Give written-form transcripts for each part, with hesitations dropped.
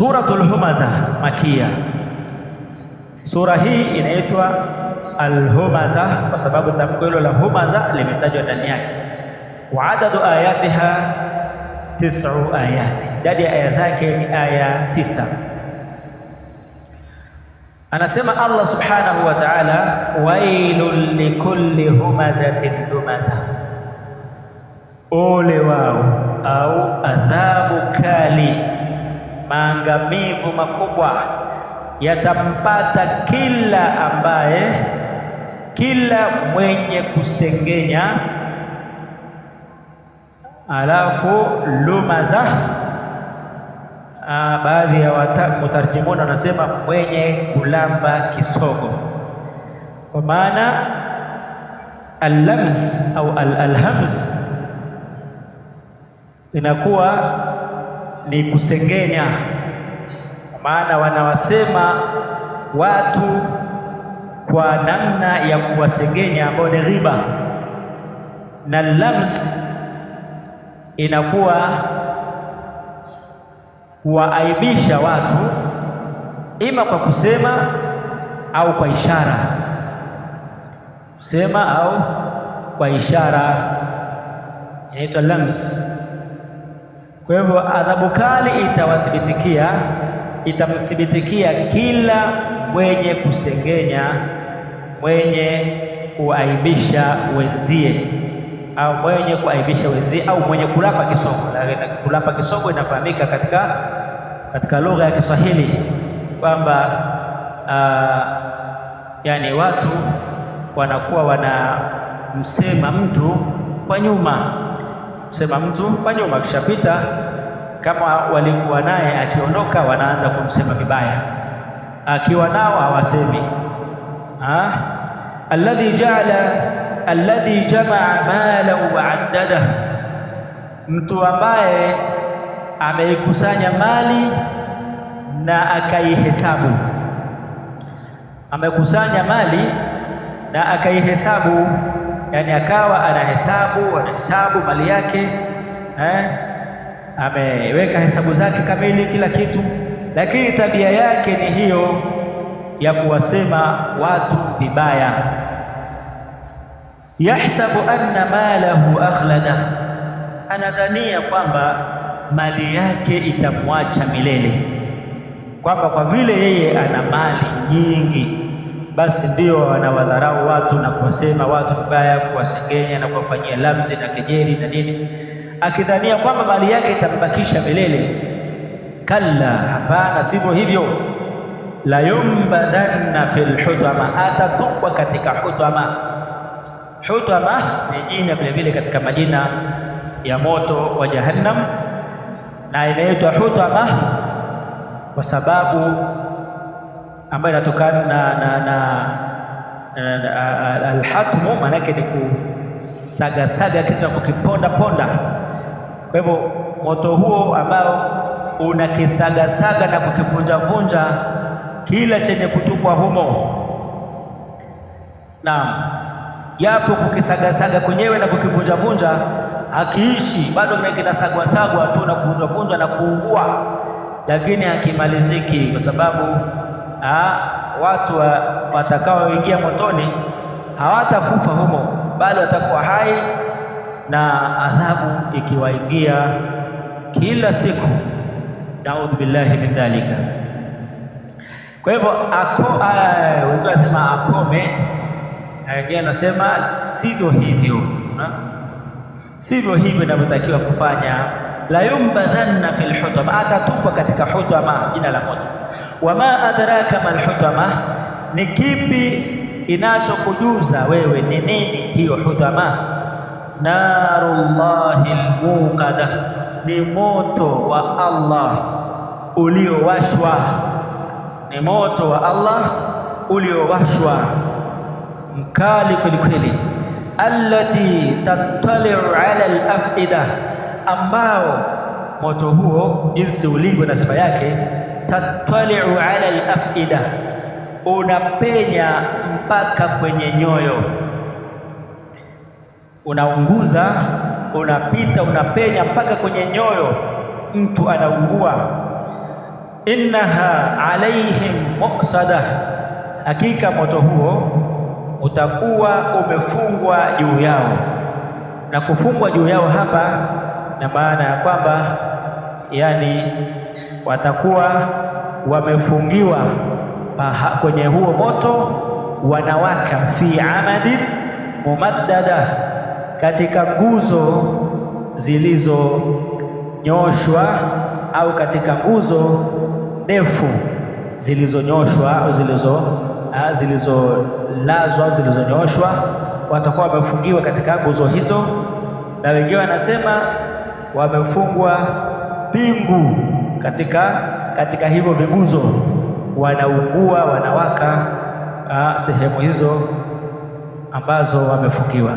Suratul Humaza Makia. Sura hii inaitwa Al-Humaza kwa sababu tamko hilo la Humaza limetajwa ndani yake. Wa adadu ayatiha 9 ayati, idadi ya aya zake ni aya 9. Anasema Allah subhanahu wa ta'ala, wailul likulli humazatin lumaza, ole wao au adhabu kali, maangamivu makubwa yatampata kila mwenye kusengenya. Alafu lumaza, baadhi ya mutarjimuna wanasema mwenye kulamba kisogo, kwa maana al-lamz au al-hamz inakuwa ni kusengenya, kwa maana wanawasema watu kwa namna ya kuwasengenya ambao ni ghiba, na lams inakuwa kuwaaibisha watu ima kwa kusema au kwa ishara, kusema au kwa ishara, inaitwa lams. Kwa hivyo adhabu kali itamthibitikia kila mwenye kusengenya, mwenye kuaibisha wenzie, au mwenye kuaibisha wenzie, au mwenye kulapa kisogo. Kulapa kisogo inafahamika katika lugha ya Kiswahili kwamba yani watu wanakuwa wanamsema mtu kwa nyuma, akishapita, kama walikuwa naye akiondoka wanaanza kumsema vibaya, akiwa nao hawasemi. Alladhi jamaa malahu wa addada, mtu ambaye ameikusanya mali na akaihesabu. Amekusanya mali na akaihesabu, yani akawa anahesabu mali yake, ameweka hesabu zake kamili kila kitu, lakini tabia yake ni hiyo ya kuwasema watu vibaya. Yahsabu anna malahu akhlada, anadhania kwamba mali yake itamwacha milele, kwamba kwa vile yeye ana mali nyingi basi ndio anawadharau watu na kuwasema watu vibaya, kuwasengenya na kuwafanyia lamzi na kejeli na nini, akidhania kwamba mali yake itambakisha milele. Kalla, hapana, sivyo hivyo. La yumbadhanna fil hutama, atatupwa katika hutama. Hutama ni jina vile vile katika majina ya moto wa Jahannam, na inaitwa hutama kwa sababu ambayo inatokana na alhatmu, maana yake ni kusaga kitu na kukiponda. Kwa hivyo moto huo ambao unakisaga na kukivunja kila chenye kutupwa humo, naam, japo kukisaga kwenyewe na kukivunja hakiishi, bado kinasagwa tu na kuvunjwa na kuungua, lakini hakimaliziki, kwa sababu watu watakaoingia motoni hawatakufa humo, bali watakuwa hai na adhabu ikiwaingia kila siku. Naudhu billahi min dhalika. Kwa hivyo wengine wanasema akome, wengine wanasema sivyo hivyo, sivyo hivyo inavyotakiwa kufanya. La yumbadhanna fil hutama, atatupwa katika hutama, jina la moto. Wama adraka mal hutama, ni kipi kinachokujuza wewe ni nini hiyo hutama? Narullahi almuqada, ni moto wa Allah uliowashwa, ni moto wa Allah uliowashwa mkali kweli. Allati tattali'u ala al-af'ida, ambao moto huo jinsi ulivyo na sifa yake, tattali'u ala al-af'ida, unapenya mpaka kwenye nyoyo, unaunguza, unapita, unapenya mpaka kwenye nyoyo, mtu anaungua. innaha alaihim muqsadah, hakika moto huo utakuwa umefungwa juu yao. Na kufungwa juu yao hapa na maana ya kwamba yani watakuwa wamefungiwa kwenye huo moto, wanawaka fi amadin mumaddada, katika nguzo zilizonyoshwa au katika nguzo ndefu zilizonyoshwa au zilizolazwa au zilizonyoshwa, watakuwa wamefungiwa katika nguzo hizo. Na wengine wanasema wamefungwa pingu katika hivyo viguzo, wanaungua wanawaka sehemu hizo ambazo wamefungiwa.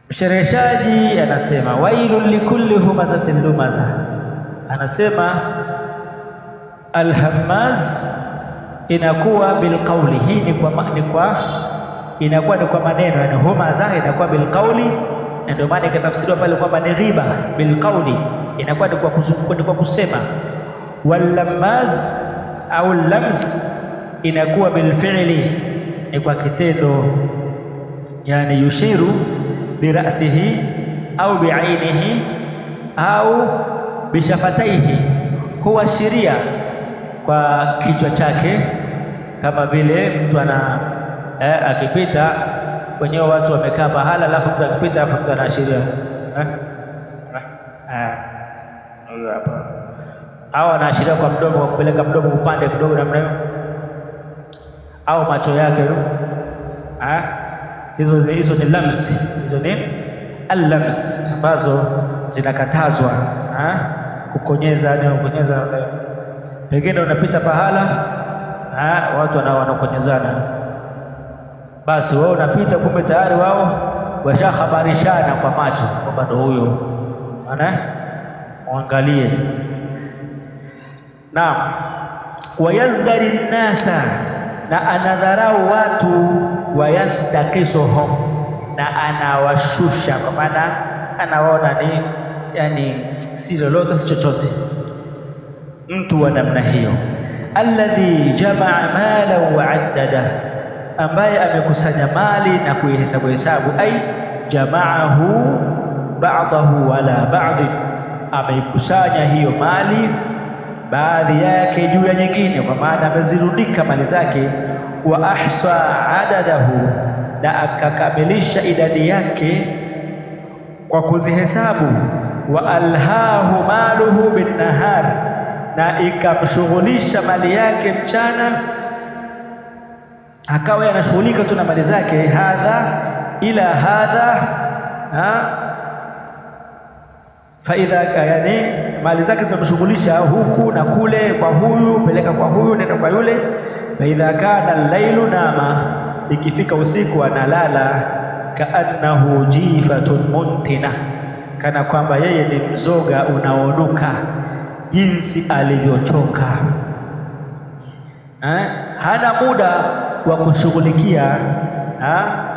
Mshereheshaji anasema wailul likulli humazatin lumaza, anasema alhamaz inakuwa bilqauli, hii inakuwa ni kwa maneno, yani humaza inakuwa bilqauli, na ndio maana ikatafsiriwa pale kwamba ni ghiba. Bilqauli inakuwa ni kwa kusema. Wallamaz au lams inakuwa bilfi'li, ni kwa kitendo, yani yushiru birasihi au biainihi au bishafataihi, huashiria kwa kichwa chake, kama vile mtu akipita wenyewe, watu wamekaa pahala, alafu mtu akipita, alafu mtu anaashiria huyo hapa, au anaashiria kwa mdomo, kwa kupeleka mdomo upande kidogo namna hiyo, au macho yake. Hizo ni lamsi, hizo ni al-lams ambazo zinakatazwa, kukonyeza. Pengine unapita pahala watu wanakonyezana, basi wewe unapita, kumbe tayari wao washahabarishana kwa macho kwamba ndio huyo, muangalie. Naam, wayazdari nnasa, na anadharau watu, wayantakisuhum, na anawashusha, kwa maana anawaona ni yani si lolote si chochote. Mtu wa namna hiyo, alladhi jamaa mala wa addada, ambaye amekusanya mali na kuihesabu hesabu, ai jamaahu ba'dahu ala ba'd, ameikusanya hiyo mali baadhi yake juu ya nyingine, kwa maana amezirudika mali zake. Wa ahsa adadahu, na akakamilisha idadi yake kwa kuzihesabu. Wa alhahu maluhu bin nahar, na ikamshughulisha mali yake mchana, akawa yanashughulika tu na mali zake, hadha ila hadha, faidha, yani mali zake zinamshughulisha huku na kule, kwa huyu peleka kwa huyu, nenda kwa yule. Faidha kana al-lailu nama, ikifika usiku analala. Kaannahu jifatun muntina, kana kwamba yeye ni mzoga unaonuka, jinsi alivyochoka. Hana muda wa kushughulikia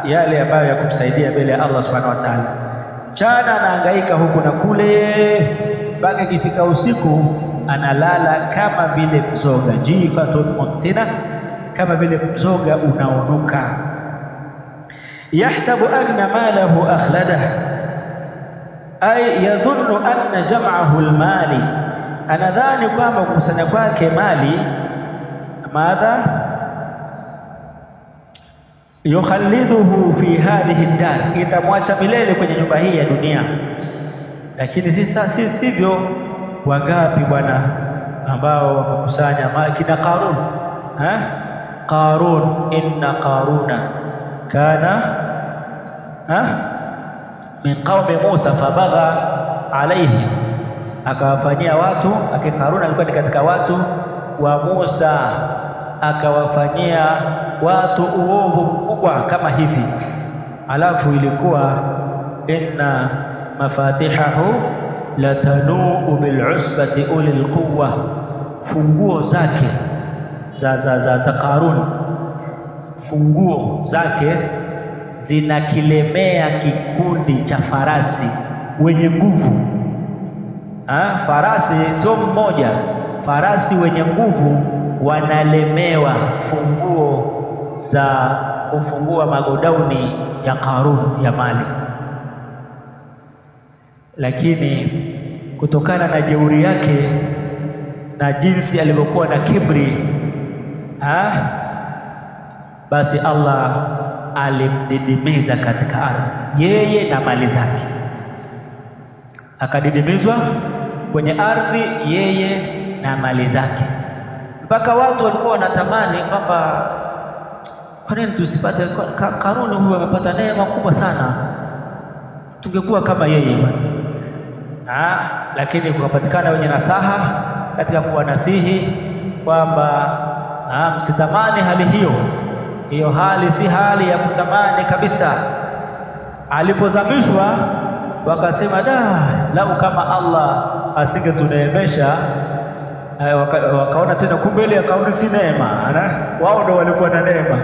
yale ambayo ya kumsaidia mbele ya Allah subhanahu wa ta'ala. Mchana anahangaika huku na kule, mpaka ikifika usiku analala kama vile mzoga, jifatun muntina, kama vile mzoga unaonuka. Yahsabu anna malahu akhladah, ay yadhunnu anna jam'ahu almali, anadhani kwamba kukusanya kwake mali madha yukhalliduhu fi hadhihi dar, itamwacha milele kwenye nyumba hii ya dunia. Lakini sivyo. Wangapi bwana ambao wamekusanya mali, kina Qarun. Qarun, inna Qaruna kana min qaumi Musa fabagha alaihim, akawafanyia watu Qarun alikuwa ni katika watu wa Musa, akawafanyia watu uovu mkubwa kama hivi. Alafu ilikuwa inna mafatihahu latanuu bil'usbati ulil quwwa, funguo zake za Qarun, funguo zake zinakilemea kikundi cha farasi wenye nguvu. Farasi sio mmoja, farasi wenye nguvu wanalemewa funguo za kufungua magodauni ya Qarun ya mali, lakini kutokana na jeuri yake na jinsi alivyokuwa na kibri, basi Allah alimdidimiza katika ardhi, yeye na mali zake. Akadidimizwa kwenye ardhi, yeye na mali zake, mpaka watu walikuwa wanatamani kwamba kwa nini tusipate Karuni, huyu amepata neema kubwa sana, tungekuwa kama yeye bwana. Lakini kukapatikana wenye nasaha katika kuwanasihi kwamba msitamani hali hiyo. Hiyo hali si hali ya kutamani kabisa. Alipozamishwa wakasema, lau kama Allah asingetuneemesha. Wakaona tena kumbe ile akauni si neema, wao ndio walikuwa na neema.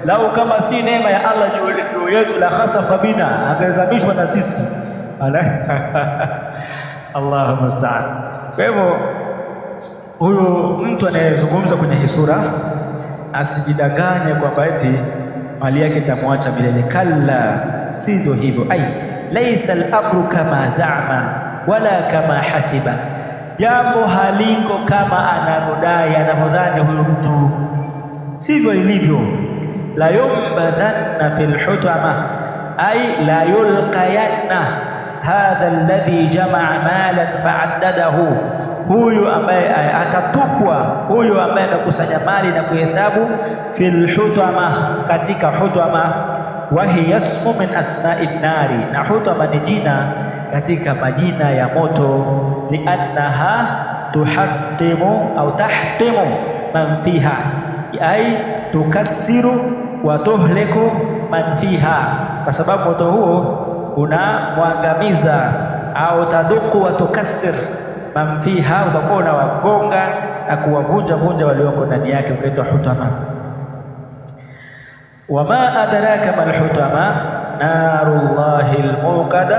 Lau kama si neema ya Allah juu yetu, la khasafa bina, angezamishwa na sisi. Allahu musta'an. Kwa hivyo huyu mtu anayezungumza kwenye hii sura asijidanganye kwamba eti mali yake itamwacha milele. Kalla, sivyo hivyo. Laisa al-amru kama za'ama wala kama hasiba, jambo haliko kama anavyodai, anavyodhani huyu mtu, sivyo ilivyo. La yumbadhanna fil hutama, la yulqayanna hadha alladhi jamaa malan fa'addadahu, huyu ambaye atatupwa, huyu ambaye amekusanya mali na kuhesabu, fil hutama, katika hutama. Wa hiya ismu min asma'i nari, na hutama ni jina katika majina ya moto. Liannaha tuhattimu au tahtimu man fiha, tukassiru wa tuhliku man fiha, kwa sababu moto huo unamwangamiza. Au taduku wa tukassir man fiha, utakuwa unawagonga na kuwavunja vunja walioko ndani yake, ukaitwa hutama. Wama adraka mal hutama, narullahi almuqada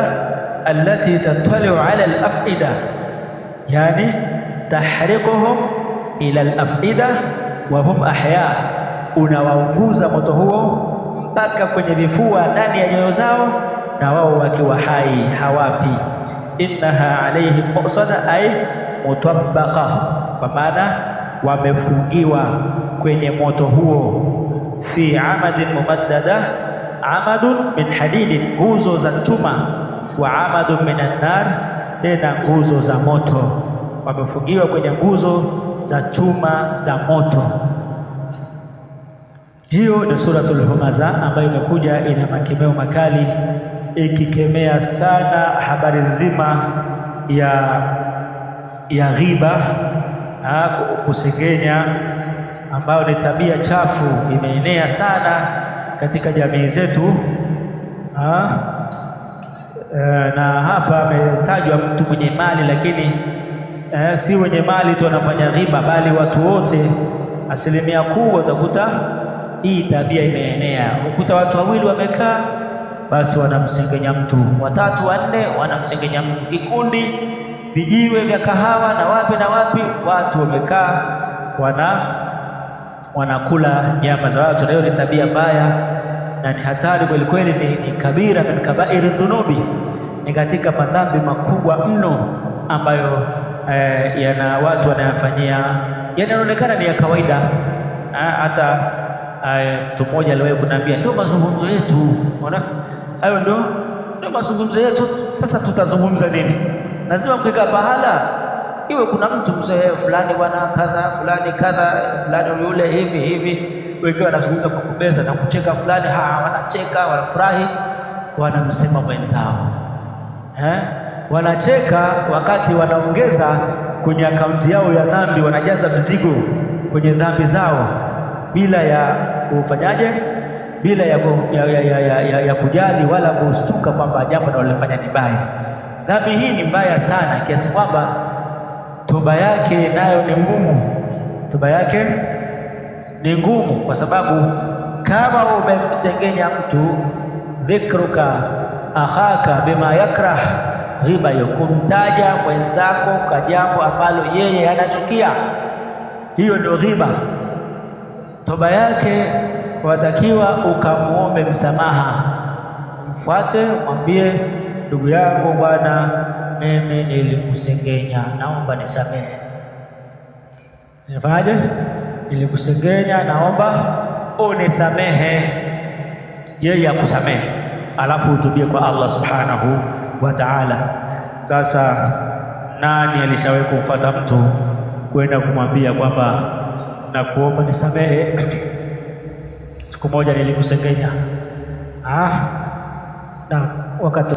allati tattali'u ala al-af'ida, yani tahriquhum ila al-af'ida wa hum ahya, unawaunguza moto huo mpaka kwenye vifua, ndani ya nyoyo zao, na wao wakiwa hai, hawafi. Innaha alayhim muqsada, ay mutabbaqa, kwa maana wamefungiwa kwenye moto huo. Fi amadin mumaddada, amadun min hadidin, nguzo za chuma, wa amadun minan nar, tena nguzo za moto. Wamefungiwa kwenye nguzo za chuma za moto. Hiyo ni suratul Humaza ambayo imekuja ina makemeo makali, ikikemea sana habari nzima ya ghiba, kusengenya, ambayo ni tabia chafu, imeenea sana katika jamii zetu. Na hapa ametajwa mtu mwenye mali, lakini si wenye mali tu wanafanya ghiba, bali watu wote, asilimia kubwa utakuta hii tabia imeenea. Ukuta watu wawili wamekaa, basi wanamsengenya mtu, watatu wanne wanamsengenya mtu, kikundi, vijiwe vya kahawa na wapi na wapi, watu wamekaa wanakula nyama za watu. Na hiyo ni tabia mbaya na ni hatari kweli kweli, ni kabira min kabairi dhunubi, ni katika madhambi makubwa mno ambayo yana watu wanayafanyia, yanaonekana ni ya kawaida. Hata mtu mmoja aliwahi kuniambia, ndio mazungumzo yetu, unaona, hayo ndio mazungumzo yetu. Sasa tutazungumza nini? Lazima mkikaa pahala iwe kuna mtu mzee fulani bwana kadha, fulani kadha, fulani yule hivi hivi, wengine wanazungumza kwa kubeza na kucheka, fulani wanacheka, wanafurahi, wanamsema mwenzao. Wanacheka wakati wanaongeza kwenye akaunti yao ya dhambi, wanajaza mzigo kwenye dhambi zao bila ya kufanyaje, bila ya kujali wala kustuka kwamba jambo analofanya ni baya. Dhambi hii ni mbaya sana kiasi kwamba toba yake nayo ni ngumu. Toba yake ni ngumu, kwa sababu kama umemsengenya mtu, dhikruka akhaka bima yakrah, Ghiba hiyo, kumtaja mwenzako kwa jambo ambalo yeye anachukia, hiyo ndio ghiba. Toba yake watakiwa ukamuombe msamaha, mfuate, mwambie ndugu yangu, bwana, mimi nilikusengenya, naomba nisamehe. Nifanyaje? Nilikusengenya, naomba unisamehe. Yeye akusamehe, alafu utubie kwa Allah subhanahu wa ta'ala. Sasa nani alishawahi kumfuata mtu kwenda kumwambia kwamba nakuomba nisamehe, siku moja nilikusengenya? Na wakati